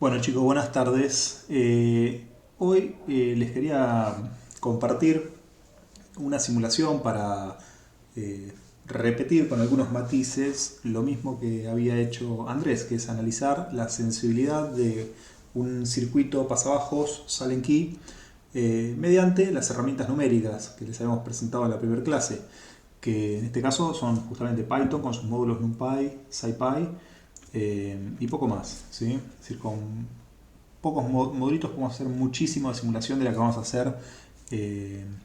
Bueno chicos, buenas tardes. Hoy les quería compartir una simulación para repetir con algunos matices lo mismo que había hecho Andrés, que es analizar la sensibilidad de un circuito pasabajos Silent Key mediante las herramientas numéricas que les habíamos presentado en la primera clase, que en este caso son justamente Python con sus módulos NumPy, SciPy y poco más, ¿sí? Es decir, con pocos modulitos podemos hacer muchísimo de simulación de la que vamos a hacer en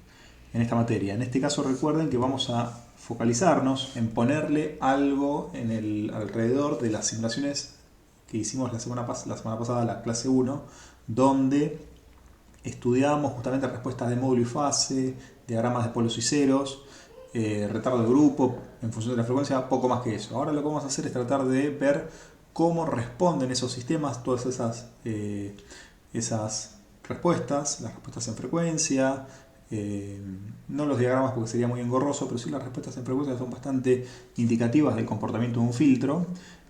esta materia. En este caso recuerden que vamos a focalizarnos en ponerle algo en el alrededor de las simulaciones que hicimos la semana pasada, la clase 1, donde estudiamos justamente respuestas de módulo y fase, diagramas de polos y ceros, retardo de grupo en función de la frecuencia, poco más que eso. Ahora lo que vamos a hacer es tratar de ver cómo responden esos sistemas, todas esas respuestas, las respuestas en frecuencia, no los diagramas porque sería muy engorroso, pero sí las respuestas en frecuencia son bastante indicativas del comportamiento de un filtro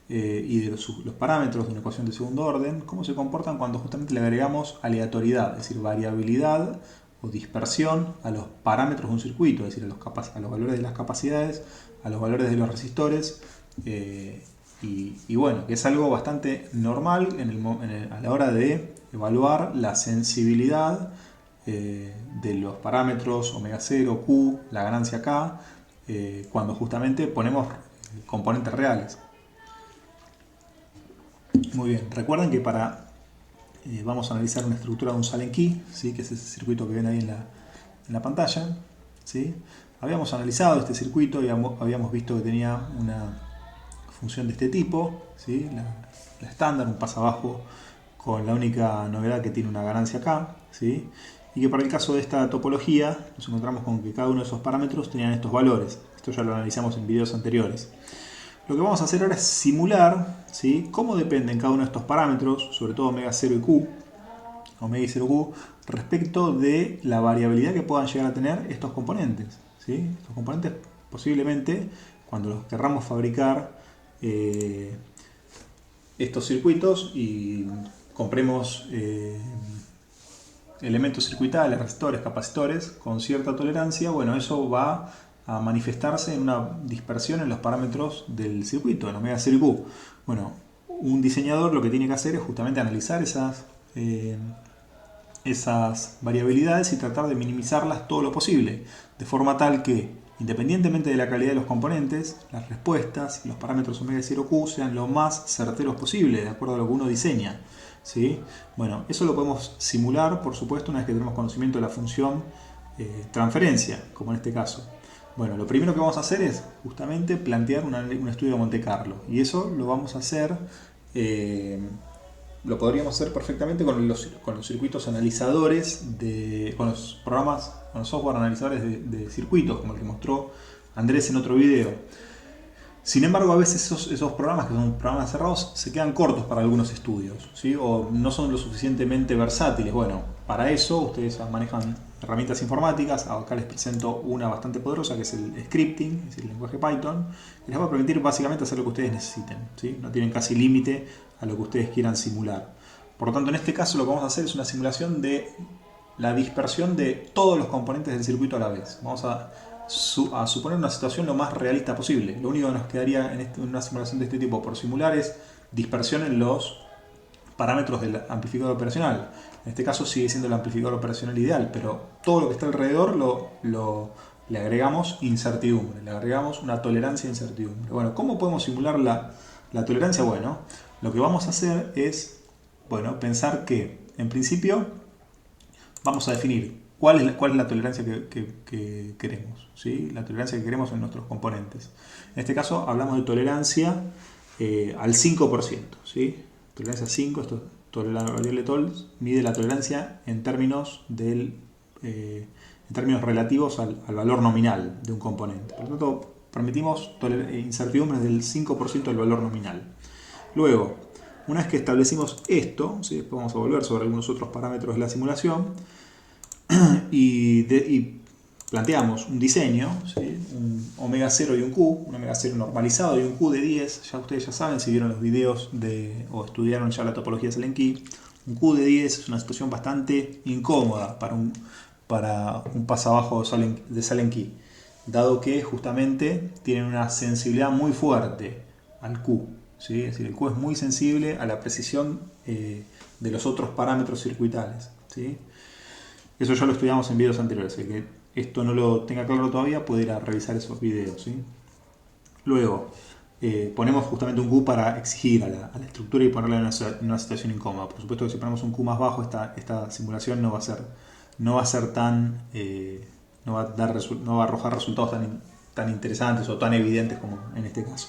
y de los parámetros de una ecuación de segundo orden, cómo se comportan cuando justamente le agregamos aleatoriedad, es decir, variabilidad o dispersión a los parámetros de un circuito, es decir, a los valores de las capacidades, a los valores de los resistores, y bueno, que es algo bastante normal a la hora de evaluar la sensibilidad de los parámetros omega 0, Q, la ganancia K, cuando justamente ponemos componentes reales. Muy bien, recuerden que vamos a analizar una estructura de un Silent Key, ¿sí? Que es ese circuito que ven ahí en la pantalla, ¿sí? Habíamos analizado este circuito y habíamos visto que tenía una función de este tipo, ¿sí? La estándar, un pasabajo con la única novedad que tiene una ganancia K, ¿sí? Y que para el caso de esta topología nos encontramos con que cada uno de esos parámetros tenían estos valores. Esto ya lo analizamos en videos anteriores. Lo que vamos a hacer ahora es simular, ¿sí? Cómo dependen cada uno de estos parámetros, sobre todo omega 0 y Q, omega y 0Q, respecto de la variabilidad que puedan llegar a tener estos componentes, ¿sí? Estos componentes posiblemente, cuando los querramos fabricar estos circuitos y compremos elementos circuitales, resistores, capacitores con cierta tolerancia, bueno, eso va a manifestarse en una dispersión en los parámetros del circuito, en omega 0 y Q. Bueno, un diseñador lo que tiene que hacer es justamente analizar esas variabilidades y tratar de minimizarlas todo lo posible, de forma tal que, independientemente de la calidad de los componentes, las respuestas y los parámetros omega 0Q sean lo más certeros posible, de acuerdo a lo que uno diseña, ¿sí? Bueno, eso lo podemos simular, por supuesto, una vez que tenemos conocimiento de la función transferencia, como en este caso. Bueno, lo primero que vamos a hacer es justamente plantear un estudio de Monte Carlo, y eso lo vamos a hacer, lo podríamos hacer perfectamente con los circuitos analizadores, con los programas, con los software analizadores de circuitos, como el que mostró Andrés en otro video. Sin embargo, a veces esos programas, que son programas cerrados, se quedan cortos para algunos estudios, ¿sí? O no son lo suficientemente versátiles. Bueno, para eso ustedes manejan herramientas informáticas. Acá les presento una bastante poderosa, que es el scripting, es decir, el lenguaje Python, que les va a permitir básicamente hacer lo que ustedes necesiten, ¿sí? No tienen casi límite a lo que ustedes quieran simular. Por lo tanto, en este caso lo que vamos a hacer es una simulación de la dispersión de todos los componentes del circuito a la vez. Vamos a suponer una situación lo más realista posible. Lo único que nos quedaría en una simulación de este tipo por simular es dispersión en los parámetros del amplificador operacional. En este caso sigue siendo el amplificador operacional ideal, pero todo lo que está alrededor le agregamos incertidumbre, le agregamos una tolerancia a incertidumbre. Bueno, ¿cómo podemos simular la tolerancia? Bueno, lo que vamos a hacer es, bueno, pensar que en principio vamos a definir cuál es la tolerancia que queremos, ¿sí? La tolerancia que queremos en nuestros componentes. En este caso hablamos de tolerancia al 5%, ¿sí? Tolerancia 5, la variable tol mide la tolerancia en términos relativos al valor nominal de un componente. Por lo tanto, permitimos incertidumbres del 5% del valor nominal. Luego, una vez que establecimos esto, ¿sí? Después vamos a volver sobre algunos otros parámetros de la simulación, y planteamos un diseño, ¿sí? un omega 0 y un Q, un omega 0 normalizado y un Q de 10. Ya ustedes ya saben, si vieron los videos o estudiaron ya la topología de Salenki, un Q de 10 es una situación bastante incómoda para un pasabajo de Salenki, dado que justamente tienen una sensibilidad muy fuerte al Q. ¿Sí? Es decir, el Q es muy sensible a la precisión de los otros parámetros circuitales. ¿Sí? Eso ya lo estudiamos en videos anteriores. El que esto no lo tenga claro todavía puede ir a revisar esos videos. ¿Sí? Luego, ponemos justamente un Q para exigir a la estructura y ponerla en una situación incómoda. Por supuesto que si ponemos un Q más bajo, esta simulación no va a ser tan... no va a arrojar resultados tan interesantes o tan evidentes como en este caso.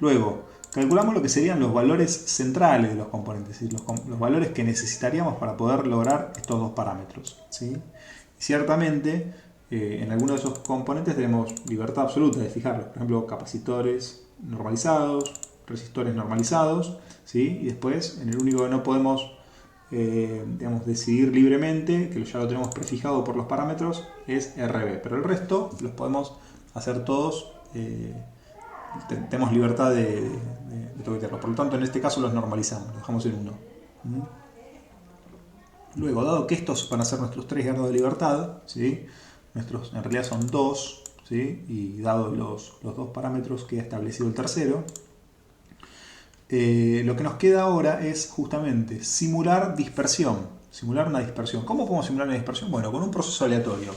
Luego, calculamos lo que serían los valores centrales de los componentes, es decir, los valores que necesitaríamos para poder lograr estos dos parámetros. ¿Sí? Y ciertamente, en algunos de esos componentes tenemos libertad absoluta de fijarlos. Por ejemplo, capacitores normalizados, resistores normalizados. ¿Sí? Y después, en el único que no podemos decidir libremente, que ya lo tenemos prefijado por los parámetros, es RB. Pero el resto los podemos hacer todos. Tenemos libertad de toquetearlo. Por lo tanto, en este caso los normalizamos, los dejamos en 1. Luego, dado que estos van a ser nuestros 3 grados de libertad, ¿sí? Nuestros en realidad son 2, ¿sí? Y dado los dos parámetros que ha establecido el tercero, lo que nos queda ahora es justamente simular dispersión. Simular una dispersión. ¿Cómo podemos simular una dispersión? Bueno, con un proceso aleatorio.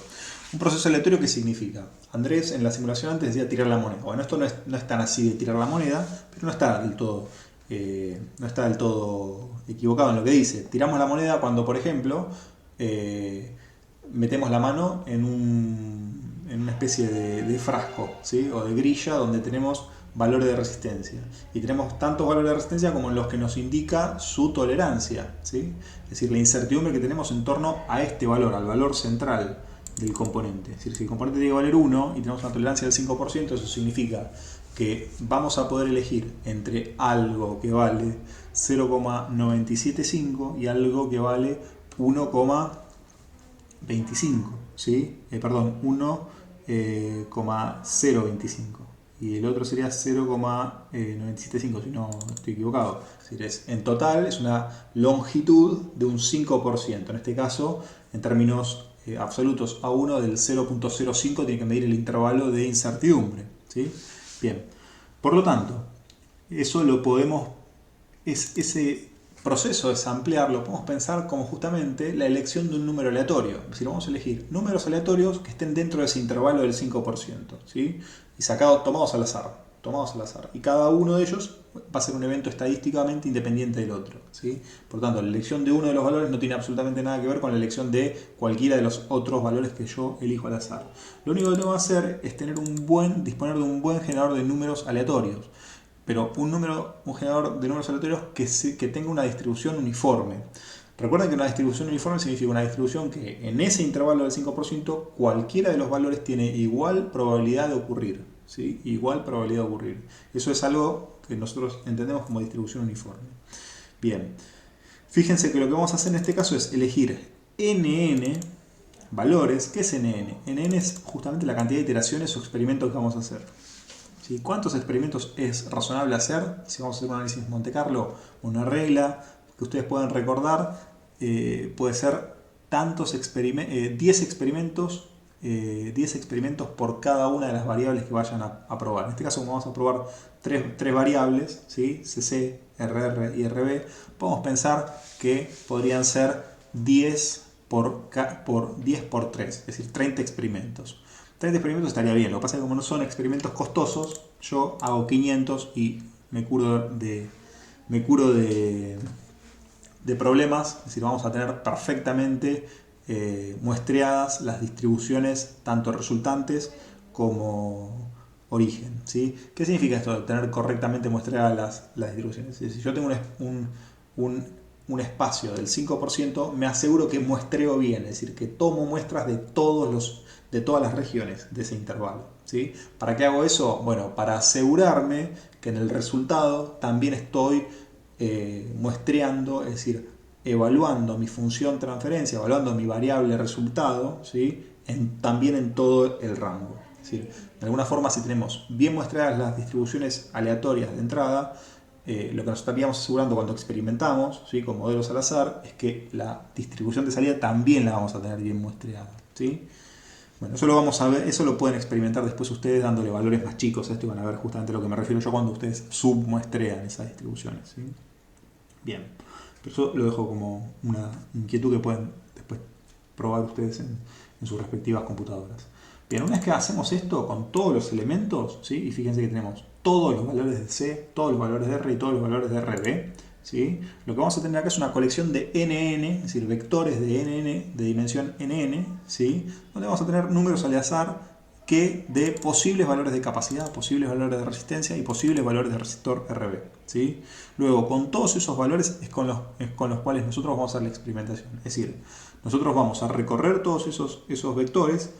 ¿Un proceso aleatorio qué significa? Andrés en la simulación antes decía tirar la moneda. Bueno, esto no es tan así de tirar la moneda, pero no está del todo equivocado en lo que dice. Tiramos la moneda cuando, por ejemplo, metemos la mano en una especie de frasco, ¿sí? O de grilla donde tenemos valores de resistencia. Y tenemos tantos valores de resistencia como los que nos indica su tolerancia, ¿sí? Es decir, la incertidumbre que tenemos en torno a este valor, al valor central del componente. Es decir, si el componente tiene que valer 1 y tenemos una tolerancia del 5%, eso significa que vamos a poder elegir entre algo que vale 0,975 y algo que vale 1,25, ¿sí? Perdón, 1,025. Y el otro sería 0,975, si no estoy equivocado. Es decir, en total es una longitud de un 5%. En este caso, en términos absolutos, A1 del 0,05 tiene que medir el intervalo de incertidumbre. ¿Sí? Bien, por lo tanto, eso lo podemos, ese proceso de samplear lo podemos pensar como justamente la elección de un número aleatorio. Es decir, vamos a elegir números aleatorios que estén dentro de ese intervalo del 5%, ¿sí? Y tomados al azar. Y cada uno de ellos va a ser un evento estadísticamente independiente del otro, ¿sí? Por tanto, la elección de uno de los valores no tiene absolutamente nada que ver con la elección de cualquiera de los otros valores que yo elijo al azar. Lo único que tengo que hacer es disponer de un buen generador de números aleatorios. Pero un generador de números aleatorios que tenga una distribución uniforme. Recuerden que una distribución uniforme significa una distribución que en ese intervalo del 5% cualquiera de los valores tiene igual probabilidad de ocurrir. ¿Sí? Igual probabilidad de ocurrir. Eso es algo que nosotros entendemos como distribución uniforme. Bien, fíjense que lo que vamos a hacer en este caso es elegir NN valores. ¿Qué es NN? NN es justamente la cantidad de iteraciones o experimentos que vamos a hacer. ¿Sí? ¿Cuántos experimentos es razonable hacer? Si vamos a hacer un análisis Monte Carlo, una regla que ustedes pueden recordar, puede ser 10 experimentos 10 experimentos por cada una de las variables que vayan a probar. En este caso, como vamos a probar tres variables, ¿sí? CC, RR y RB, podemos pensar que podrían ser 10 por 3, es decir, 30 experimentos. 30 experimentos estaría bien, lo que pasa es que como no son experimentos costosos, yo hago 500 y me curo de problemas, es decir, vamos a tener perfectamente muestreadas las distribuciones, tanto resultantes como origen. ¿Sí? ¿Qué significa esto de tener correctamente muestreadas las distribuciones? Es decir, si yo tengo un espacio del 5%, me aseguro que muestreo bien, es decir, que tomo muestras de todas las regiones de ese intervalo. ¿Sí? ¿Para qué hago eso? Bueno, para asegurarme que en el resultado también estoy muestreando, es decir, evaluando mi función transferencia, evaluando mi variable resultado, ¿sí? También en todo el rango. Es decir, de alguna forma, si tenemos bien muestreadas las distribuciones aleatorias de entrada, lo que nos estaríamos asegurando cuando experimentamos, ¿sí?, con modelos al azar, es que la distribución de salida también la vamos a tener bien muestreada, ¿sí? Bueno, eso lo vamos a ver, eso lo pueden experimentar después ustedes dándole valores más chicos a esto y van a ver justamente a lo que me refiero yo cuando ustedes submuestrean esas distribuciones, ¿sí? Bien, pero eso lo dejo como una inquietud que pueden después probar ustedes en sus respectivas computadoras. Bien, una vez que hacemos esto con todos los elementos, ¿sí?, y fíjense que tenemos todos los valores de C, todos los valores de R y todos los valores de RB, ¿sí?, lo que vamos a tener acá es una colección de NN, es decir, vectores de NN, de dimensión NN, ¿sí?, donde vamos a tener números al azar que de posibles valores de capacidad, posibles valores de resistencia y posibles valores de resistor RB, ¿sí? Luego, con todos esos valores es con los cuales nosotros vamos a hacer la experimentación. Es decir, nosotros vamos a recorrer todos esos vectores,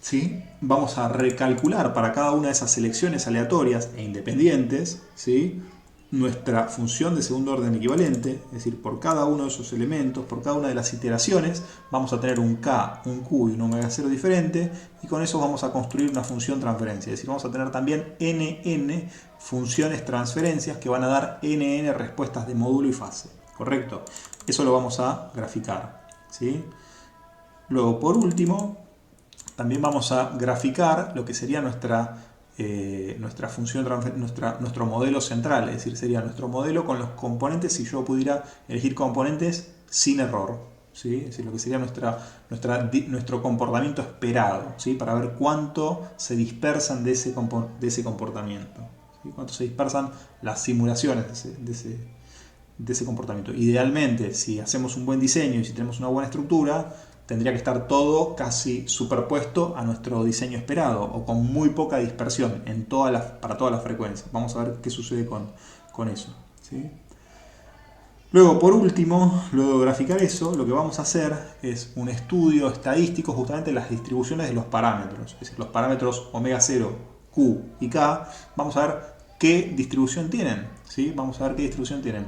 ¿sí?, vamos a recalcular para cada una de esas selecciones aleatorias e independientes, ¿sí?, nuestra función de segundo orden equivalente, es decir, por cada uno de esos elementos, por cada una de las iteraciones, vamos a tener un K, un Q y un omega 0 diferente, y con eso vamos a construir una función transferencia, es decir, vamos a tener también NN funciones transferencias que van a dar NN respuestas de módulo y fase, ¿correcto? Eso lo vamos a graficar, ¿sí? Luego, por último, también vamos a graficar lo que sería nuestra función, nuestro modelo central, es decir, sería nuestro modelo con los componentes si yo pudiera elegir componentes sin error, ¿sí? Es decir, lo que sería nuestro comportamiento esperado, ¿sí?, para ver cuánto se dispersan de ese comportamiento, ¿sí?, cuánto se dispersan las simulaciones de ese comportamiento. Idealmente, si hacemos un buen diseño y si tenemos una buena estructura, tendría que estar todo casi superpuesto a nuestro diseño esperado o con muy poca dispersión para todas las frecuencias. Vamos a ver qué sucede con eso, ¿sí? Luego, por último, luego de graficar eso, lo que vamos a hacer es un estudio estadístico justamente de las distribuciones de los parámetros. Es decir, los parámetros omega 0, Q y K, vamos a ver qué distribución tienen, ¿sí? Vamos a ver qué distribución tienen.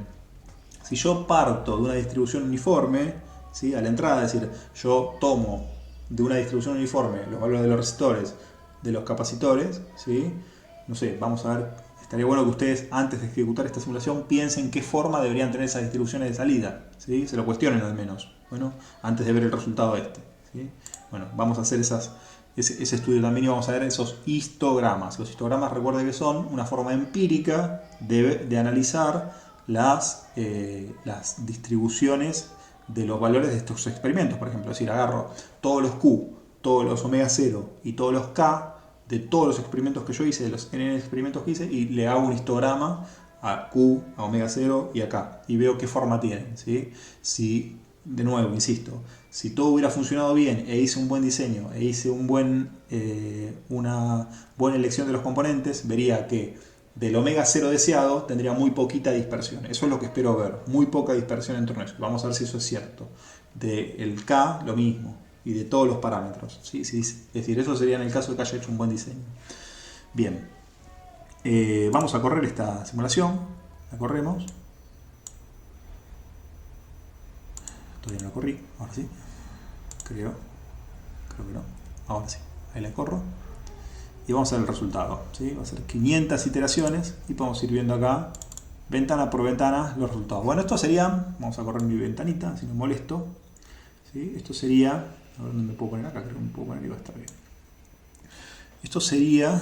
Si yo parto de una distribución uniforme, ¿sí?, a la entrada, es decir, yo tomo de una distribución uniforme los valores de los resistores, de los capacitores, ¿sí?, no sé, vamos a ver, estaría bueno que ustedes antes de ejecutar esta simulación piensen qué forma deberían tener esas distribuciones de salida, ¿sí?, se lo cuestionen al menos, bueno, antes de ver el resultado ¿sí? Bueno, vamos a hacer ese estudio también y vamos a ver esos histogramas. Los histogramas, recuerden que son una forma empírica de analizar las distribuciones de los valores de estos experimentos. Por ejemplo, es decir, agarro todos los Q, todos los omega 0 y todos los K de todos los experimentos que yo hice, de los N experimentos que hice, y le hago un histograma a Q, a omega 0 y a K, y veo qué forma tienen, ¿sí? Si, de nuevo, insisto, si todo hubiera funcionado bien e hice un buen diseño e hice una buena elección de los componentes, vería que del omega 0 deseado tendría muy poquita dispersión. Eso es lo que espero ver, muy poca dispersión en torno a eso. Vamos a ver si eso es cierto. Del K, lo mismo, y de todos los parámetros, ¿sí? Es decir, eso sería en el caso de que haya hecho un buen diseño. Bien, vamos a correr esta simulación. La corremos. Todavía no la corrí, ahora sí. Creo que no. Ahora sí, ahí la corro. Y vamos a ver el resultado, ¿sí? Va a ser 500 iteraciones y podemos ir viendo acá, ventana por ventana, los resultados. Bueno, esto sería, vamos a correr mi ventanita, si no molesto, ¿sí? Esto sería, a ver dónde me puedo poner acá, creo que me puedo poner y va a estar bien. Esto sería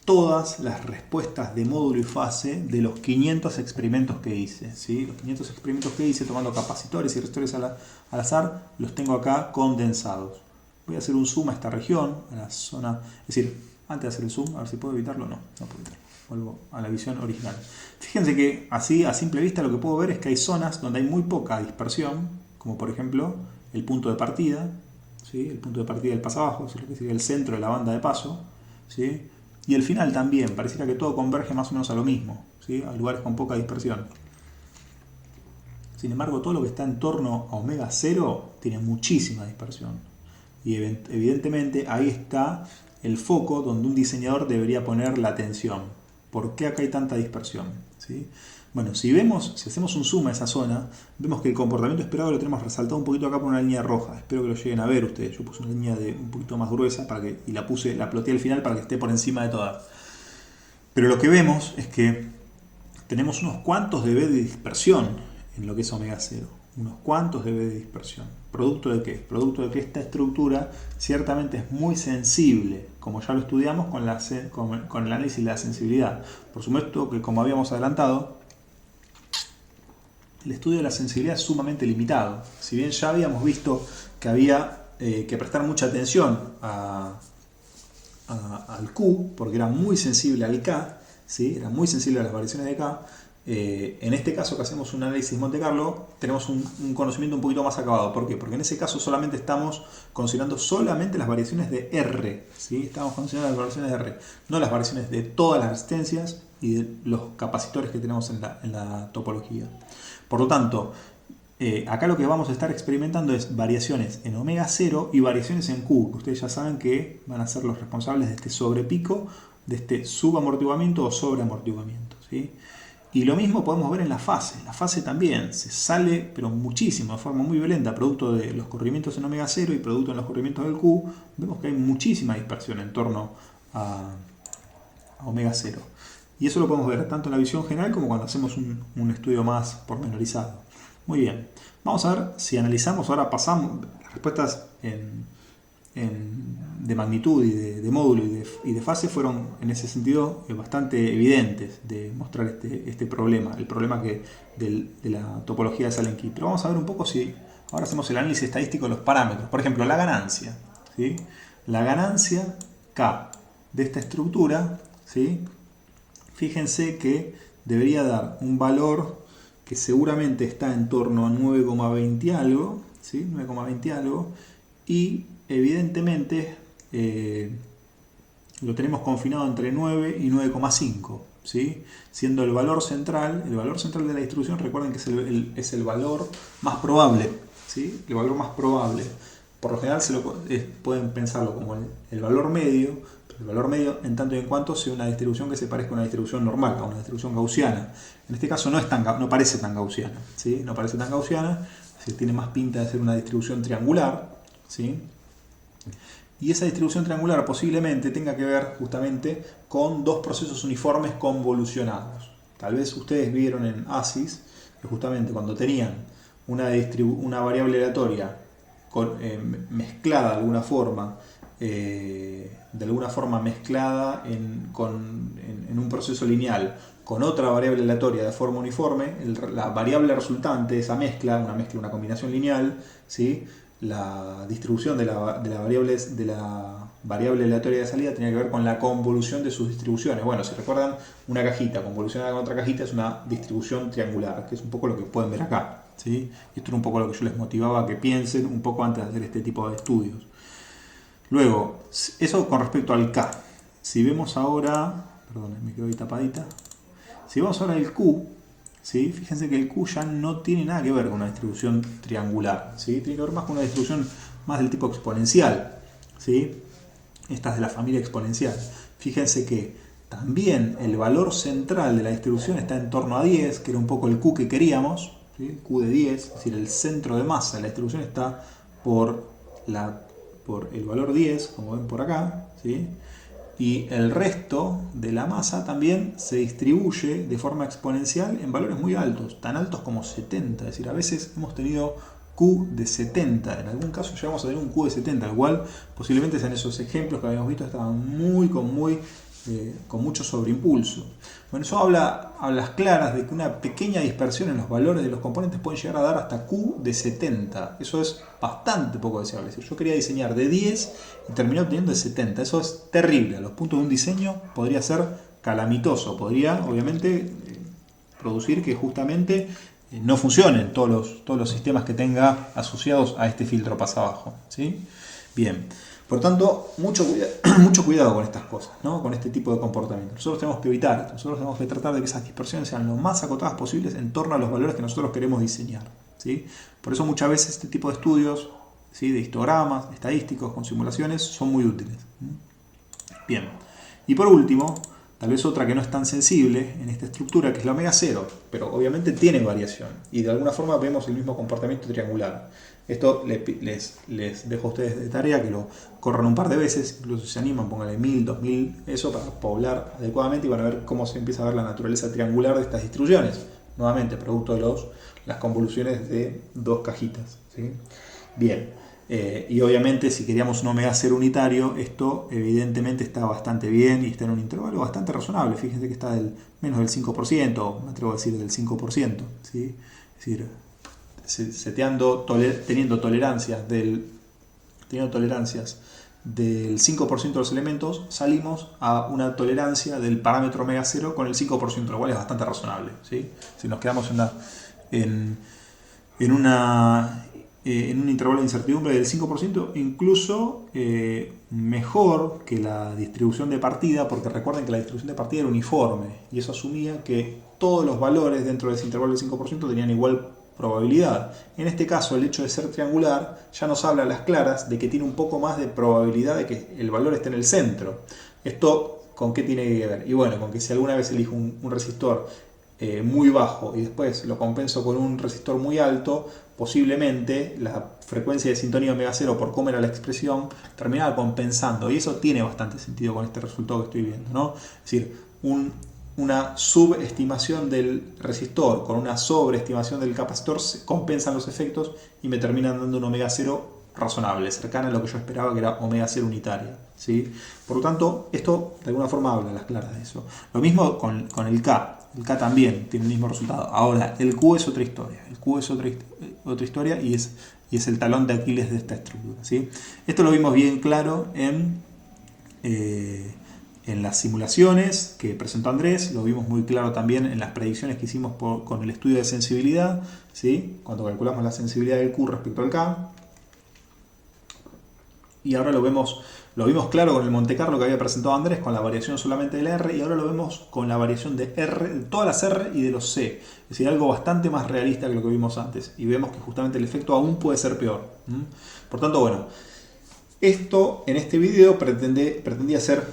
todas las respuestas de módulo y fase de los 500 experimentos que hice, ¿sí? Los 500 experimentos que hice tomando capacitores y resistores al azar, los tengo acá condensados. Voy a hacer un zoom a esta región, a la zona, es decir, antes de hacer el zoom, a ver si puedo evitarlo, no puedo evitarlo. Vuelvo a la visión original. Fíjense que así, a simple vista, lo que puedo ver es que hay zonas donde hay muy poca dispersión, como por ejemplo el punto de partida, ¿sí? El punto de partida del pasabajo, es lo que sería el centro de la banda de paso, ¿sí? Y el final también, pareciera que todo converge más o menos a lo mismo, ¿sí? A lugares con poca dispersión. Sin embargo, todo lo que está en torno a omega 0 tiene muchísima dispersión. Y evidentemente ahí está el foco donde un diseñador debería poner la atención. ¿Por qué acá hay tanta dispersión? ¿Sí? Bueno, si hacemos un zoom a esa zona, vemos que el comportamiento esperado lo tenemos resaltado un poquito acá por una línea roja. Espero que lo lleguen a ver ustedes. Yo puse una línea un poquito más gruesa y la ploteé al final para que esté por encima de todas. Pero lo que vemos es que tenemos unos cuantos dB de dispersión en lo que es omega 0. Unos cuantos dB de dispersión. ¿Producto de qué? Producto de que esta estructura ciertamente es muy sensible, como ya lo estudiamos con el análisis de la sensibilidad. Por supuesto que, como habíamos adelantado, el estudio de la sensibilidad es sumamente limitado. Si bien ya habíamos visto que había que prestar mucha atención al Q, porque era muy sensible al K, ¿sí? Era muy sensible a las variaciones de K. En este caso que hacemos un análisis Monte Carlo, tenemos un conocimiento un poquito más acabado. ¿Por qué? Porque en ese caso solamente estamos considerando solamente las variaciones de R, ¿sí? Estamos considerando las variaciones de R, no las variaciones de todas las resistencias y de los capacitores que tenemos en la topología. Por lo tanto, acá lo que vamos a estar experimentando es variaciones en omega 0 y variaciones en Q, que ustedes ya saben que van a ser los responsables de este sobrepico, de este subamortiguamiento o sobreamortiguamiento, ¿sí? Y lo mismo podemos ver en la fase. La fase también se sale, pero muchísimo, de forma muy violenta, producto de los corrimientos en omega 0 y producto de los corrimientos del Q. Vemos que hay muchísima dispersión en torno a omega 0. Y eso lo podemos ver tanto en la visión general como cuando hacemos un estudio más pormenorizado. Muy bien. Vamos a ver si analizamos, ahora pasamos las respuestas de magnitud y de módulo y de fase fueron en ese sentido bastante evidentes de mostrar este problema, el problema de la topología de Sallen-Key. Pero vamos a ver un poco si ahora hacemos el análisis estadístico de los parámetros. Por ejemplo, la ganancia, ¿sí? La ganancia K de esta estructura, ¿sí? Fíjense que debería dar un valor que seguramente está en torno a 9,20 algo, ¿sí? 9,20 algo, y evidentemente lo tenemos confinado entre 9 y 9,5, ¿sí? Siendo el valor central de la distribución, recuerden que es el valor más probable, ¿sí? El valor más probable. Por lo general pueden pensarlo como el valor medio, pero el valor medio en tanto y en cuanto sea una distribución que se parezca a una distribución normal, a una distribución gaussiana. En este caso no parece tan gaussiana, ¿sí? No parece tan gaussiana, tiene más pinta de ser una distribución triangular, ¿sí? Y esa distribución triangular posiblemente tenga que ver justamente con dos procesos uniformes convolucionados. Tal vez ustedes vieron en ASIS que justamente cuando tenían una variable aleatoria mezclada de alguna forma mezclada en un proceso lineal con otra variable aleatoria de forma uniforme, la variable resultante, esa mezcla, una combinación lineal, ¿sí? La distribución de la variable aleatoria de salida tenía que ver con la convolución de sus distribuciones. Bueno, si recuerdan, una cajita convolucionada con otra cajita es una distribución triangular, que es un poco lo que pueden ver acá, ¿sí? Y esto era un poco lo que yo les motivaba a que piensen un poco antes de hacer este tipo de estudios. Luego, eso con respecto al K. Si vemos ahora, perdón, me quedo ahí tapadita. Si vemos ahora el Q, ¿sí? Fíjense que el Q ya no tiene nada que ver con una distribución triangular, ¿sí? Tiene que ver más con una distribución más del tipo exponencial, ¿sí? Esta es de la familia exponencial. Fíjense que también el valor central de la distribución está en torno a 10, que era un poco el Q que queríamos, ¿sí? El Q de 10, es decir, el centro de masa de la distribución está por el valor 10, como ven por acá, ¿sí? Y el resto de la masa también se distribuye de forma exponencial en valores muy altos, tan altos como 70, es decir, a veces hemos tenido Q de 70, en algún caso llegamos a tener un Q de 70, al cual posiblemente sean esos ejemplos que habíamos visto, estaban con mucho sobreimpulso. Bueno, eso habla a las claras de que una pequeña dispersión en los valores de los componentes puede llegar a dar hasta Q de 70. Eso es bastante poco deseable. Es decir, yo quería diseñar de 10 y terminé obteniendo de 70. Eso es terrible. A los puntos de un diseño podría ser calamitoso. Podría, obviamente, producir que justamente no funcionen todos los sistemas que tenga asociados a este filtro pasabajo, ¿sí? Bien. Por tanto, mucho cuidado con estas cosas, ¿no? Con este tipo de comportamiento. Nosotros tenemos que evitar, nosotros tenemos que tratar de que esas dispersiones sean lo más acotadas posibles en torno a los valores que nosotros queremos diseñar, ¿sí? Por eso muchas veces este tipo de estudios, ¿sí? De histogramas, estadísticos, con simulaciones, son muy útiles. Bien. Y por último, Tal vez otra que no es tan sensible en esta estructura, que es la omega 0, pero obviamente tiene variación y de alguna forma vemos el mismo comportamiento triangular. Esto les dejo a ustedes de tarea que lo corran un par de veces, incluso si se animan, pónganle 1000, 2000, eso para poblar adecuadamente y van a ver cómo se empieza a ver la naturaleza triangular de estas distribuciones. Nuevamente, producto de las convoluciones de dos cajitas, ¿sí? Bien. Y obviamente si queríamos un omega 0 unitario, esto evidentemente está bastante bien y está en un intervalo bastante razonable. Fíjense que está del menos del 5%, me atrevo a decir del 5%, ¿sí? Es decir, teniendo tolerancias del 5% de los elementos, salimos a una tolerancia del parámetro omega 0 con el 5%, lo cual es bastante razonable, ¿sí? Si nos quedamos en un intervalo de incertidumbre del 5%, incluso mejor que la distribución de partida, porque recuerden que la distribución de partida era uniforme, y eso asumía que todos los valores dentro de ese intervalo del 5% tenían igual probabilidad. En este caso, el hecho de ser triangular ya nos habla a las claras de que tiene un poco más de probabilidad de que el valor esté en el centro. ¿Esto con qué tiene que ver? Y bueno, con que si alguna vez elijo un resistor muy bajo y después lo compenso con un resistor muy alto, posiblemente la frecuencia de sintonía omega 0 por cómo era la expresión terminaba compensando, y eso tiene bastante sentido con este resultado que estoy viendo, ¿no? Es decir, una subestimación del resistor con una sobreestimación del capacitor se compensan los efectos y me terminan dando un omega 0 razonable, cercana a lo que yo esperaba, que era omega 0 unitaria, ¿sí? Por lo tanto, esto de alguna forma habla a las claras de eso. Lo mismo con el K. El K también tiene el mismo resultado. Ahora, el Q es otra historia. El Q es otra historia y es el talón de Aquiles de esta estructura, ¿sí? Esto lo vimos bien claro en las simulaciones que presentó Andrés, lo vimos muy claro también en las predicciones que hicimos con el estudio de sensibilidad, ¿sí? Cuando calculamos la sensibilidad del Q respecto al K. Y ahora lo vimos claro con el Monte Carlo que había presentado Andrés, con la variación solamente de la R, y ahora lo vemos con la variación de R, de todas las R y de los C. Es decir, algo bastante más realista que lo que vimos antes. Y vemos que justamente el efecto aún puede ser peor. Por tanto, bueno, esto en este video pretendía ser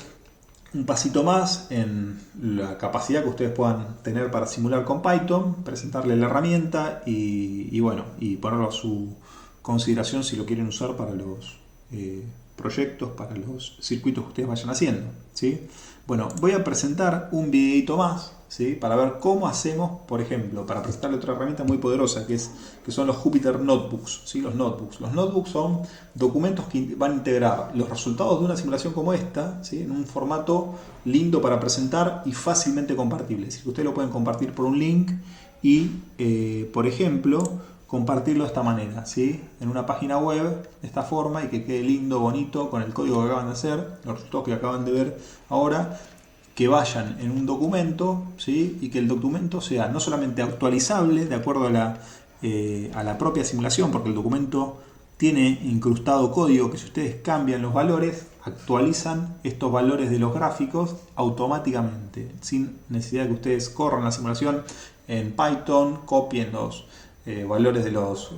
un pasito más en la capacidad que ustedes puedan tener para simular con Python, presentarle la herramienta y bueno, y ponerlo a su consideración si lo quieren usar para los proyectos, para los circuitos que ustedes vayan haciendo, ¿sí? Bueno, voy a presentar un videito más, ¿sí? Para ver cómo hacemos, por ejemplo, para presentarle otra herramienta muy poderosa que son los Jupyter Notebooks, ¿sí? Los notebooks son documentos que van a integrar los resultados de una simulación como esta, ¿sí? En un formato lindo para presentar y fácilmente compartible. Es decir, que ustedes lo pueden compartir por un link y, por ejemplo, compartirlo de esta manera, ¿sí? En una página web de esta forma y que quede lindo, bonito, con el código que acaban de hacer, los resultados que acaban de ver ahora, que vayan en un documento, ¿sí? Y que el documento sea no solamente actualizable de acuerdo a la propia simulación, porque el documento tiene incrustado código que si ustedes cambian los valores, actualizan estos valores de los gráficos automáticamente, sin necesidad de que ustedes corran la simulación en Python, copien los valores de los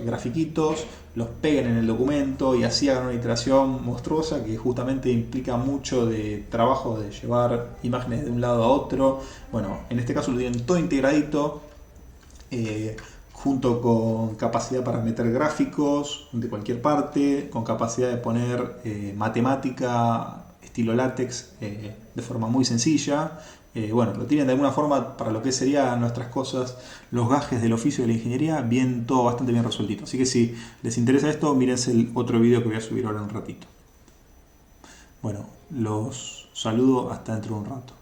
grafiquitos, los peguen en el documento y así hagan una iteración monstruosa que justamente implica mucho de trabajo de llevar imágenes de un lado a otro. Bueno, en este caso lo tienen todo integradito, junto con capacidad para meter gráficos de cualquier parte, con capacidad de poner matemática estilo látex de forma muy sencilla. Bueno, lo tienen de alguna forma para lo que serían nuestras cosas, los gajes del oficio de la ingeniería, todo bastante bien resueltito. Así que si les interesa esto, mírense el otro video que voy a subir ahora en un ratito. Bueno, los saludo hasta dentro de un rato.